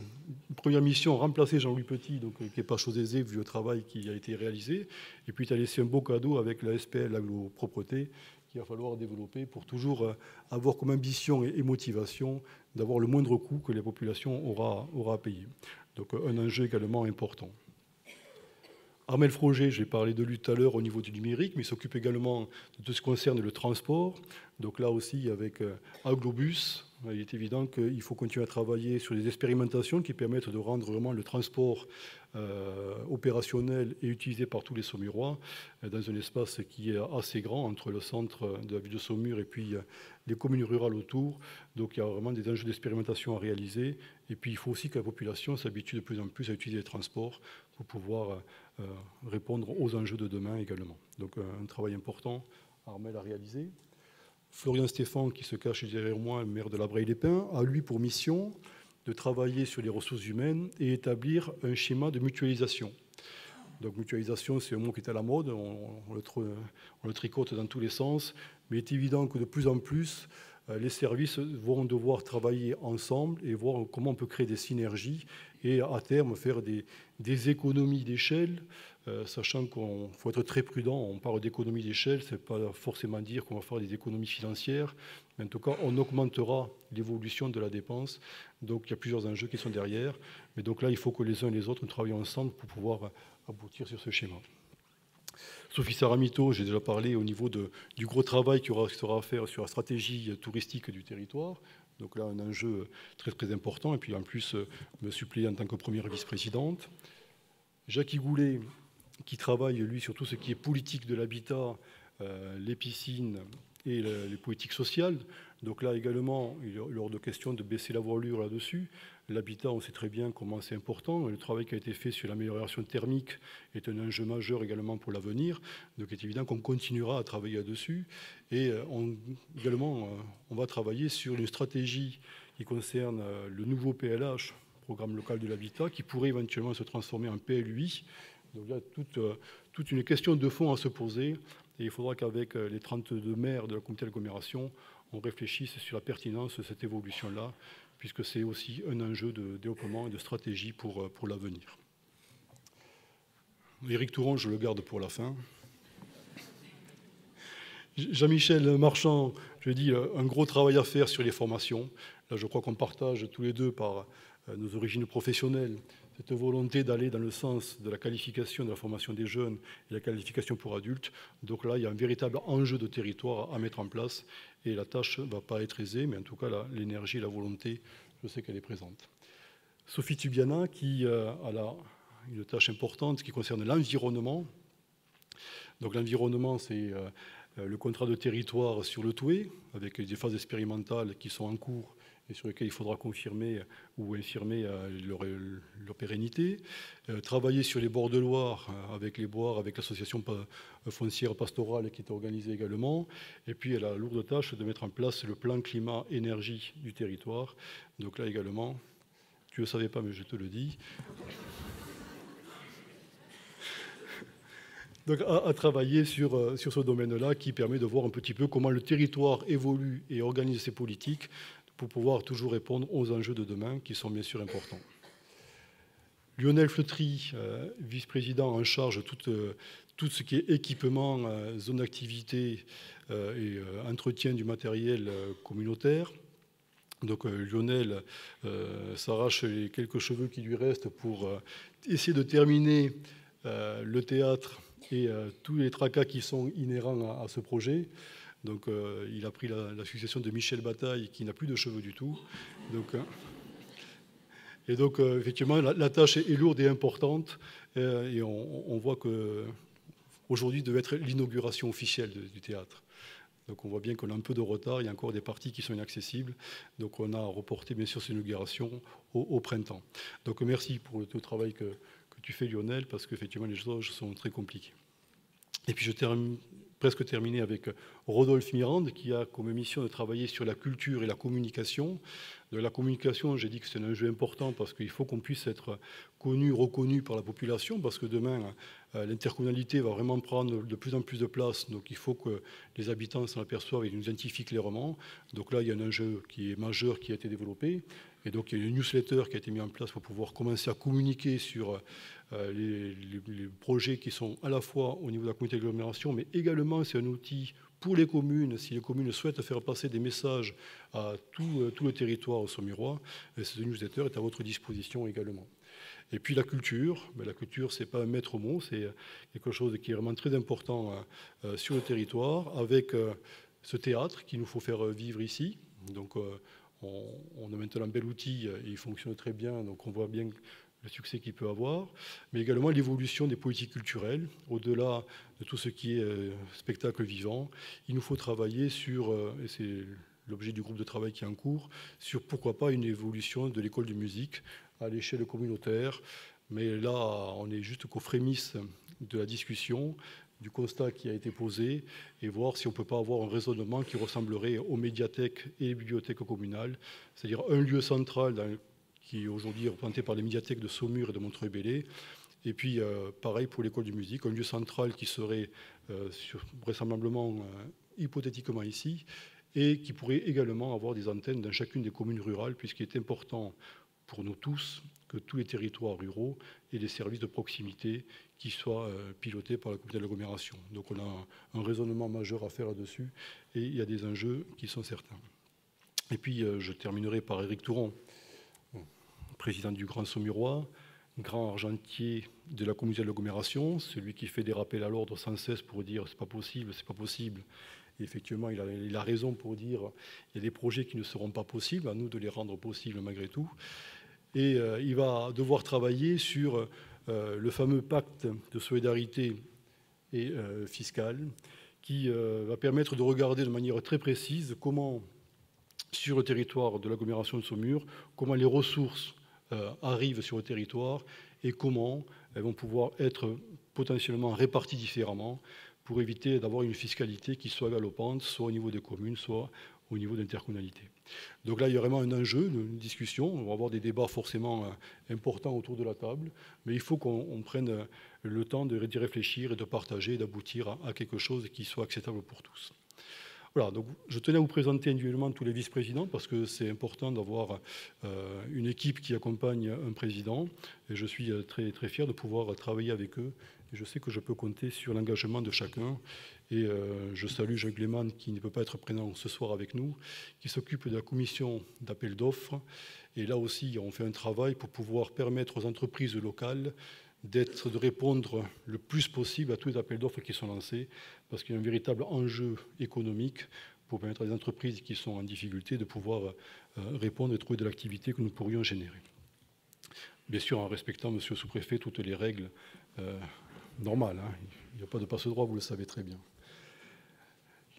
une première mission, remplacer Jean-Louis Petit, donc, qui n'est pas chose aisée vu le travail qui a été réalisé. Et puis tu as laissé un beau cadeau avec la SPL Agro-Propreté qu'il va falloir développer pour toujours avoir comme ambition et motivation d'avoir le moindre coût que la population aura à payer. Donc un enjeu également important. Armel Froger, j'ai parlé de lui tout à l'heure au niveau du numérique, mais il s'occupe également de tout ce qui concerne le transport. Donc là aussi, avec Aglobus, il est évident qu'il faut continuer à travailler sur des expérimentations qui permettent de rendre vraiment le transport opérationnel et utilisé par tous les Saumurois dans un espace qui est assez grand entre le centre de la ville de Saumur et puis les communes rurales autour. Donc il y a vraiment des enjeux d'expérimentation à réaliser. Et puis il faut aussi que la population s'habitue de plus en plus à utiliser les transports pour pouvoir répondre aux enjeux de demain également. Donc un travail important, Armel a réalisé. Florian Stéphane, qui se cache derrière moi, maire de la Braille-les-Pins, a lui pour mission de travailler sur les ressources humaines et établir un schéma de mutualisation. Donc mutualisation, c'est un mot qui est à la mode, on le tricote dans tous les sens, mais il est évident que de plus en plus, les services vont devoir travailler ensemble et voir comment on peut créer des synergies et à terme faire des économies d'échelle, sachant qu'il faut être très prudent. On parle d'économies d'échelle, ce n'est pas forcément dire qu'on va faire des économies financières, mais en tout cas, on augmentera l'évolution de la dépense. Donc il y a plusieurs enjeux qui sont derrière. Mais donc là, il faut que les uns et les autres nous travaillons ensemble pour pouvoir aboutir sur ce schéma. Sophie Saramito, j'ai déjà parlé au niveau du gros travail qu'il sera à faire sur la stratégie touristique du territoire. Donc là, un enjeu très très important. Et puis en plus, me suppléer en tant que première vice-présidente. Jacques Goulet, qui travaille, lui, sur tout ce qui est politique de l'habitat, les piscines et les politiques sociales. Donc là également, il est hors de question de baisser la voilure là-dessus. L'habitat, on sait très bien comment c'est important. Le travail qui a été fait sur l'amélioration thermique est un enjeu majeur également pour l'avenir. Donc il est évident qu'on continuera à travailler là-dessus. Et également, on va travailler sur une stratégie qui concerne le nouveau PLH, Programme local de l'habitat, qui pourrait éventuellement se transformer en PLUI. Donc il y a toute une question de fond à se poser. Et il faudra qu'avec les 32 maires de la communauté d'agglomération, on réfléchisse sur la pertinence de cette évolution-là, puisque c'est aussi un enjeu de développement et de stratégie pour l'avenir. Éric Touron, je le garde pour la fin. Jean-Michel Marchand, je dis, un gros travail à faire sur les formations. Là, je crois qu'on partage tous les deux par nos origines professionnelles cette volonté d'aller dans le sens de la qualification de la formation des jeunes et la qualification pour adultes. Donc là, il y a un véritable enjeu de territoire à mettre en place et la tâche ne va pas être aisée, mais en tout cas, l'énergie et la volonté, je sais qu'elle est présente. Sophie Tubiana, qui a une tâche importante qui concerne l'environnement. Donc l'environnement, c'est le contrat de territoire sur le Toué, avec des phases expérimentales qui sont en cours et sur lesquelles il faudra confirmer ou infirmer leur pérennité. Travailler sur les bords de Loire, avec les boires, avec l'association foncière pastorale qui est organisée également. Et puis elle a la lourde tâche de mettre en place le plan climat-énergie du territoire. Donc là également, tu ne le savais pas, mais je te le dis. Donc à travailler sur ce domaine-là qui permet de voir un petit peu comment le territoire évolue et organise ses politiques pour pouvoir toujours répondre aux enjeux de demain qui sont bien sûr importants. Lionel Fleutry, vice-président en charge de tout ce qui est équipement, zone d'activité et entretien du matériel communautaire. Donc Lionel s'arrache les quelques cheveux qui lui restent pour essayer de terminer le théâtre et tous les tracas qui sont inhérents à ce projet. Donc il a pris la succession de Michel Bataille, qui n'a plus de cheveux du tout. Et donc effectivement, la tâche est lourde et importante. Et on voit qu'aujourd'hui devait être l'inauguration officielle du théâtre. Donc on voit bien qu'on a un peu de retard, il y a encore des parties qui sont inaccessibles. Donc on a reporté bien sûr cette inauguration au printemps. Donc merci pour le travail que tu fais, Lionel, parce qu'effectivement les choses sont très compliquées. Et puis je termine presque terminé avec Rodolphe Mirande, qui a comme mission de travailler sur la culture et la communication. De la communication, j'ai dit que c'est un enjeu important parce qu'il faut qu'on puisse être connu, reconnu par la population, parce que demain, l'intercommunalité va vraiment prendre de plus en plus de place. Donc il faut que les habitants s'en aperçoivent et nous identifient clairement. Donc là, il y a un enjeu qui est majeur qui a été développé. Et donc il y a une newsletter qui a été mise en place pour pouvoir commencer à communiquer sur les projets qui sont à la fois au niveau de la communauté d'agglomération, mais également c'est un outil pour les communes, si les communes souhaitent faire passer des messages à tout le territoire saumurois, cette newsletter est à votre disposition également. Et puis la culture, ce n'est pas un maître mot, c'est quelque chose qui est vraiment très important sur le territoire, avec ce théâtre qu'il nous faut faire vivre ici. Donc on a maintenant un bel outil et il fonctionne très bien, donc on voit bien le succès qu'il peut avoir, mais également l'évolution des politiques culturelles, au-delà de tout ce qui est spectacle vivant. Il nous faut travailler sur, et c'est l'objet du groupe de travail qui est en cours, sur pourquoi pas une évolution de l'école de musique à l'échelle communautaire. Mais là, on est juste qu'aux prémices de la discussion, du constat qui a été posé, et voir si on ne peut pas avoir un raisonnement qui ressemblerait aux médiathèques et les bibliothèques communales, c'est-à-dire un lieu central qui est aujourd'hui représenté par les médiathèques de Saumur et de Montreuil-Bellay. Et puis, pareil pour l'école de musique, un lieu central qui serait vraisemblablement, hypothétiquement ici, et qui pourrait également avoir des antennes dans chacune des communes rurales, puisqu'il est important pour nous tous que tous les territoires ruraux aient des services de proximité qui soient pilotés par la communauté d'agglomération. Donc on a un raisonnement majeur à faire là-dessus, et il y a des enjeux qui sont certains. Et puis, je terminerai par Éric Touron, président du Grand Saumurois, grand argentier de la communauté de l'agglomération, celui qui fait des rappels à l'ordre sans cesse pour dire c'est pas possible, Et effectivement, il a raison pour dire qu'il y a des projets qui ne seront pas possibles, à nous de les rendre possibles malgré tout. Et il va devoir travailler sur le fameux pacte de solidarité et fiscale qui va permettre de regarder de manière très précise comment, sur le territoire de l'agglomération de Saumur, comment les ressources arrivent sur le territoire et comment elles vont pouvoir être potentiellement réparties différemment pour éviter d'avoir une fiscalité qui soit galopante, soit au niveau des communes, soit au niveau d'intercommunalité. Donc là, il y a vraiment un enjeu, une discussion. On va avoir des débats forcément importants autour de la table, mais il faut qu'on prenne le temps d'y réfléchir et de partager et d'aboutir à quelque chose qui soit acceptable pour tous. Voilà, donc je tenais à vous présenter individuellement tous les vice-présidents parce que c'est important d'avoir une équipe qui accompagne un président et je suis très, très fier de pouvoir travailler avec eux et je sais que je peux compter sur l'engagement de chacun et je salue Jacques Lehmann qui ne peut pas être présent ce soir avec nous, qui s'occupe de la commission d'appel d'offres et là aussi on fait un travail pour pouvoir permettre aux entreprises locales de répondre le plus possible à tous les appels d'offres qui sont lancés, parce qu'il y a un véritable enjeu économique pour permettre à des entreprises qui sont en difficulté de pouvoir répondre et trouver de l'activité que nous pourrions générer. Bien sûr, en respectant, monsieur le sous-préfet, toutes les règles normales. Hein. Il n'y a pas de passe-droit, vous le savez très bien.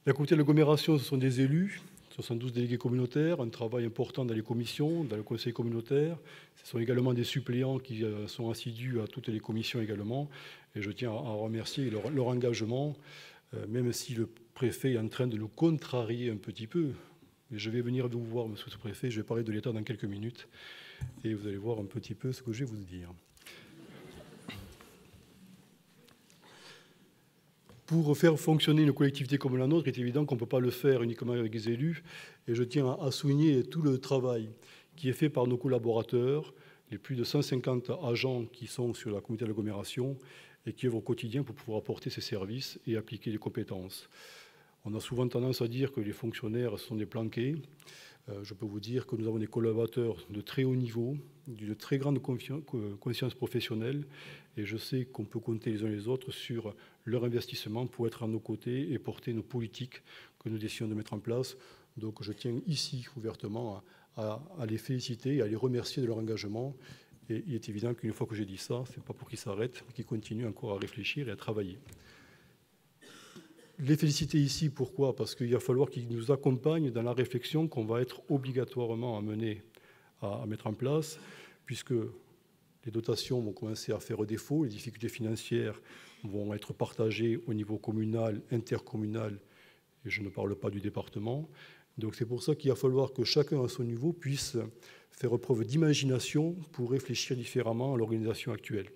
La communauté de l'agglomération, ce sont des élus, 72 délégués communautaires, un travail important dans les commissions, dans le conseil communautaire. Ce sont également des suppléants qui sont assidus à toutes les commissions également. Et je tiens à remercier leur engagement, même si le préfet est en train de nous contrarier un petit peu. Mais je vais venir vous voir, monsieur le préfet, je vais parler de l'État dans quelques minutes. Et vous allez voir un petit peu ce que je vais vous dire. Pour faire fonctionner une collectivité comme la nôtre, il est évident qu'on ne peut pas le faire uniquement avec les élus. Et je tiens à souligner tout le travail qui est fait par nos collaborateurs, les plus de 150 agents qui sont sur la communauté de l'agglomération et qui œuvrent au quotidien pour pouvoir apporter ces services et appliquer les compétences. On a souvent tendance à dire que les fonctionnaires sont des planqués. Je peux vous dire que nous avons des collaborateurs de très haut niveau, d'une très grande conscience professionnelle, et je sais qu'on peut compter les uns les autres sur leur investissement pour être à nos côtés et porter nos politiques que nous décidons de mettre en place. Donc je tiens ici ouvertement à les féliciter et à les remercier de leur engagement. Et il est évident qu'une fois que j'ai dit ça, ce n'est pas pour qu'ils s'arrêtent, mais qu'ils continuent encore à réfléchir et à travailler. Les féliciter ici, pourquoi? Parce qu'il va falloir qu'ils nous accompagnent dans la réflexion qu'on va être obligatoirement amené à mettre en place, puisque les dotations vont commencer à faire défaut, les difficultés financières vont être partagées au niveau communal, intercommunal, et je ne parle pas du département. Donc c'est pour ça qu'il va falloir que chacun à son niveau puisse faire preuve d'imagination pour réfléchir différemment à l'organisation actuelle.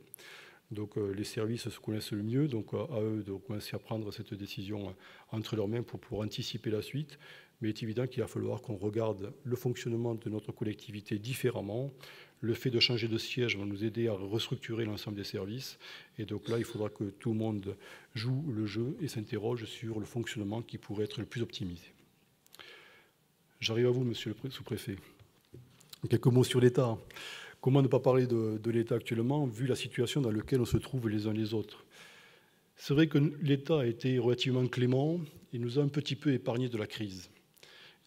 Donc les services se connaissent le mieux, donc à eux de commencer à prendre cette décision entre leurs mains pour pouvoir anticiper la suite. Mais il est évident qu'il va falloir qu'on regarde le fonctionnement de notre collectivité différemment. Le fait de changer de siège va nous aider à restructurer l'ensemble des services. Et donc là, il faudra que tout le monde joue le jeu et s'interroge sur le fonctionnement qui pourrait être le plus optimisé. J'arrive à vous, monsieur le sous-préfet. Quelques mots sur l'État. Comment ne pas parler de l'État actuellement, vu la situation dans laquelle on se trouve les uns les autres? C'est vrai que l'État a été relativement clément et nous a un petit peu épargné de la crise.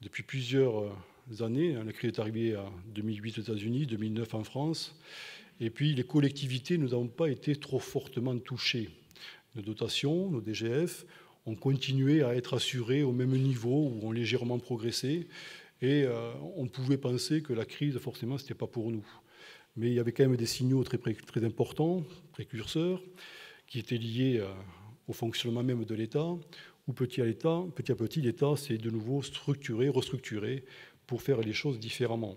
Depuis plusieurs années, la crise est arrivée en 2008 aux États-Unis, 2009 en France, et puis les collectivités, nous n'avons pas été trop fortement touchées. Nos dotations, nos DGF, ont continué à être assurées au même niveau ou ont légèrement progressé, et on pouvait penser que la crise, forcément, ce n'était pas pour nous. Mais il y avait quand même des signaux très importants, précurseurs, qui étaient liés au fonctionnement même de l'État, où petit à petit, l'État s'est de nouveau structuré, restructuré, pour faire les choses différemment.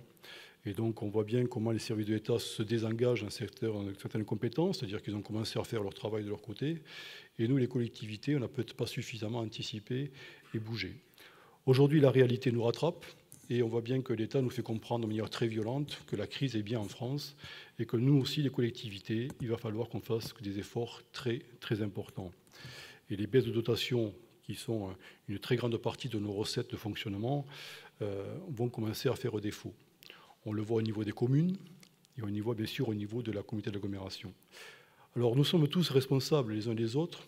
Et donc, on voit bien comment les services de l'État se désengagent dans certaines compétences, c'est-à-dire qu'ils ont commencé à faire leur travail de leur côté. Et nous, les collectivités, on n'a peut-être pas suffisamment anticipé et bougé. Aujourd'hui, la réalité nous rattrape. Et on voit bien que l'État nous fait comprendre de manière très violente que la crise est bien en France et que nous aussi, les collectivités, il va falloir qu'on fasse des efforts très, très importants. Et les baisses de dotation, qui sont une très grande partie de nos recettes de fonctionnement, vont commencer à faire défaut. On le voit au niveau des communes et on y voit bien sûr au niveau de la communauté d'agglomération. Alors nous sommes tous responsables les uns des autres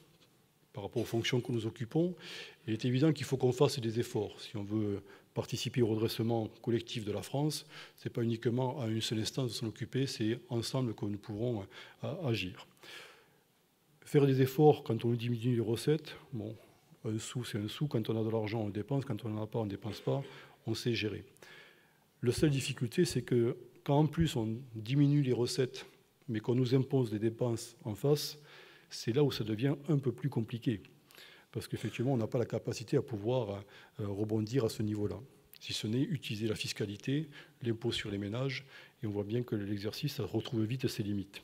par rapport aux fonctions que nous occupons. Il est évident qu'il faut qu'on fasse des efforts. Si on veut participer au redressement collectif de la France, ce n'est pas uniquement à une seule instance de s'en occuper, c'est ensemble que nous pourrons agir. Faire des efforts quand on diminue les recettes, bon, un sou c'est un sou, quand on a de l'argent on dépense, quand on n'en a pas on ne dépense pas, on sait gérer. La seule difficulté c'est que quand en plus on diminue les recettes mais qu'on nous impose des dépenses en face, c'est là où ça devient un peu plus compliqué. Parce qu'effectivement, on n'a pas la capacité à pouvoir rebondir à ce niveau-là. Si ce n'est utiliser la fiscalité, l'impôt sur les ménages, et on voit bien que l'exercice retrouve vite ses limites.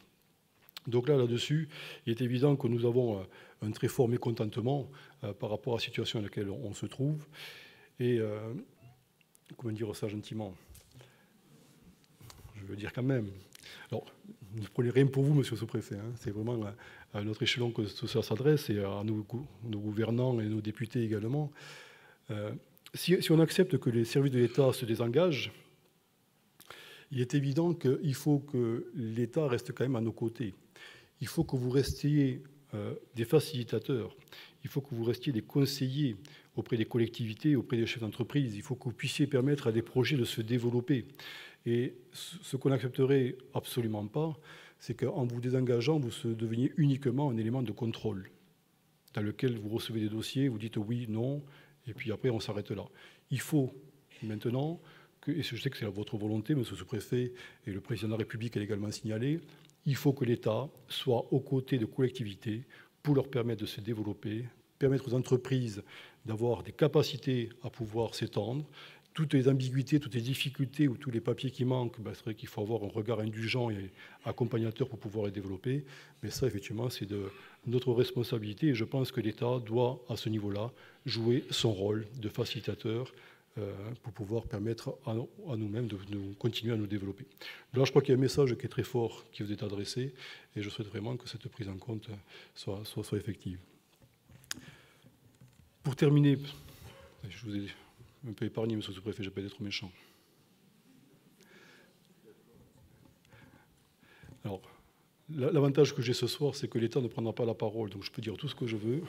Donc là-dessus, il est évident que nous avons un très fort mécontentement par rapport à la situation dans laquelle on se trouve. Et, comment dire ça gentiment, je veux dire quand même, alors, ne prenez rien pour vous, monsieur le sous-préfet, hein, c'est vraiment à notre échelon que tout ça s'adresse et à nos gouvernants et nos députés également. Si on accepte que les services de l'État se désengagent, il est évident qu'il faut que l'État reste quand même à nos côtés. Il faut que vous restiez des facilitateurs, il faut que vous restiez des conseillers auprès des collectivités, auprès des chefs d'entreprise. Il faut que vous puissiez permettre à des projets de se développer. Et ce qu'on n'accepterait absolument pas, c'est qu'en vous désengageant, vous deveniez uniquement un élément de contrôle dans lequel vous recevez des dossiers, vous dites oui, non, et puis après on s'arrête là. Il faut maintenant, et je sais que c'est votre volonté, monsieur le sous-préfet et le président de la République a également signalé, il faut que l'État soit aux côtés de collectivités pour leur permettre de se développer, permettre aux entreprises d'avoir des capacités à pouvoir s'étendre. Toutes les ambiguïtés, toutes les difficultés ou tous les papiers qui manquent, c'est vrai qu'il faut avoir un regard indulgent et accompagnateur pour pouvoir les développer. Mais ça, effectivement, c'est de notre responsabilité. Et je pense que l'État doit, à ce niveau-là, jouer son rôle de facilitateur pour pouvoir permettre à nous-mêmes de continuer à nous développer. Là, je crois qu'il y a un message qui est très fort qui vous est adressé. Et je souhaite vraiment que cette prise en compte soit effective. Pour terminer, je vous ai un peu épargné, monsieur le sous-préfet, je ne vais pas être méchant. Alors, l'avantage que j'ai ce soir, c'est que l'État ne prendra pas la parole, donc je peux dire tout ce que je veux.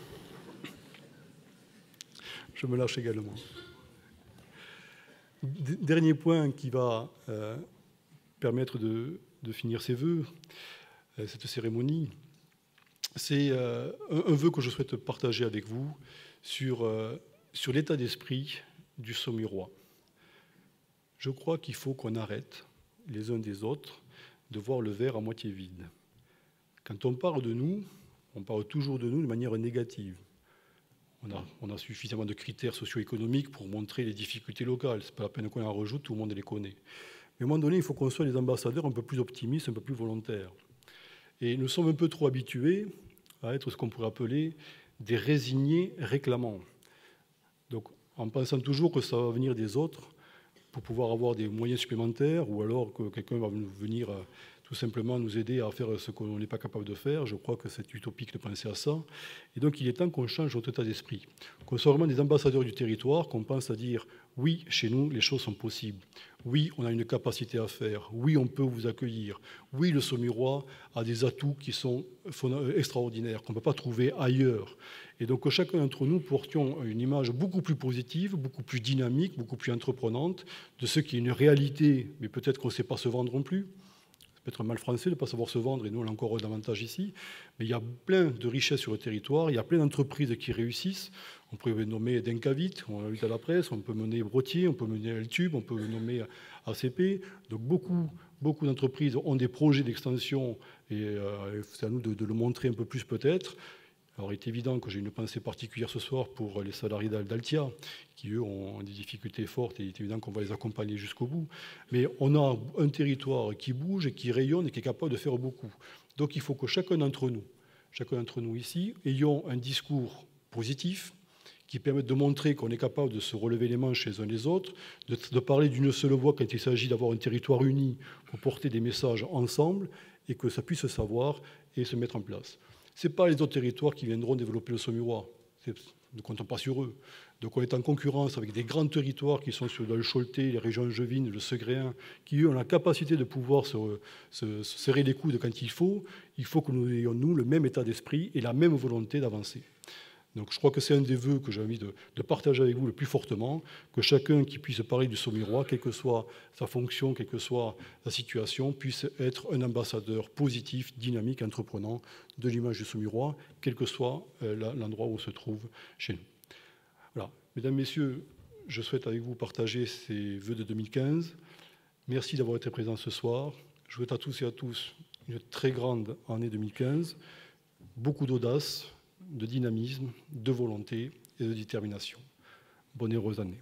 Je me lâche également. Dernier point qui va permettre de finir ces vœux, cette cérémonie, c'est un vœu que je souhaite partager avec vous sur l'état d'esprit du Saumurois. Je crois qu'il faut qu'on arrête, les uns des autres, de voir le verre à moitié vide. Quand on parle de nous, on parle toujours de nous de manière négative. On a suffisamment de critères socio-économiques pour montrer les difficultés locales. Ce n'est pas la peine qu'on en rajoute, tout le monde les connaît. Mais à un moment donné, il faut qu'on soit des ambassadeurs un peu plus optimistes, un peu plus volontaires. Et nous sommes un peu trop habitués à être ce qu'on pourrait appeler des résignés réclamants. Donc, en pensant toujours que ça va venir des autres pour pouvoir avoir des moyens supplémentaires ou alors que quelqu'un va venir tout simplement nous aider à faire ce qu'on n'est pas capable de faire. Je crois que c'est utopique de penser à ça. Et donc, il est temps qu'on change notre état d'esprit, qu'on soit vraiment des ambassadeurs du territoire, qu'on pense à dire « oui, chez nous, les choses sont possibles. Oui, on a une capacité à faire. Oui, on peut vous accueillir. Oui, le Saumurois a des atouts qui sont extraordinaires, qu'on ne peut pas trouver ailleurs. » Et donc, que chacun d'entre nous portions une image beaucoup plus positive, beaucoup plus dynamique, beaucoup plus entreprenante de ce qui est une réalité, mais peut-être qu'on ne sait pas se vendre non plus. Ça peut être un mal français de ne pas savoir se vendre, et nous, on l'a encore davantage ici. Mais il y a plein de richesses sur le territoire, il y a plein d'entreprises qui réussissent. On peut nommer Denkavit, on l'a vu à la presse, on peut nommer Brotier, on peut nommer Eltube, on peut nommer ACP. Donc beaucoup d'entreprises ont des projets d'extension, et c'est à nous de le montrer un peu plus peut-être. Alors, il est évident que j'ai une pensée particulière ce soir pour les salariés d'Altia, qui, eux, ont des difficultés fortes, et il est évident qu'on va les accompagner jusqu'au bout. Mais on a un territoire qui bouge, et qui rayonne, et qui est capable de faire beaucoup. Donc, il faut que chacun d'entre nous ici, ayons un discours positif, qui permette de montrer qu'on est capable de se relever les manches les uns les autres, de parler d'une seule voix quand il s'agit d'avoir un territoire uni pour porter des messages ensemble, et que ça puisse se savoir et se mettre en place. Ce n'est pas les autres territoires qui viendront développer le Saumurois. Ne comptons pas sur eux. Donc on est en concurrence avec des grands territoires qui sont dans le Choletais, les régions angevines, le Segréen, qui eux ont la capacité de pouvoir se serrer les coudes quand il faut. Il faut que nous ayons, nous, le même état d'esprit et la même volonté d'avancer. Donc je crois que c'est un des vœux que j'ai envie de partager avec vous le plus fortement, que chacun qui puisse parler du Saumurois, quelle que soit sa fonction, quelle que soit sa situation, puisse être un ambassadeur positif, dynamique, entreprenant de l'image du Saumurois, quel que soit l'endroit où on se trouve chez nous. Voilà. Mesdames, Messieurs, je souhaite avec vous partager ces vœux de 2015. Merci d'avoir été présents ce soir. Je souhaite à tous et à tous une très grande année 2015, beaucoup d'audace, de dynamisme, de volonté et de détermination. Bonne et heureuse année.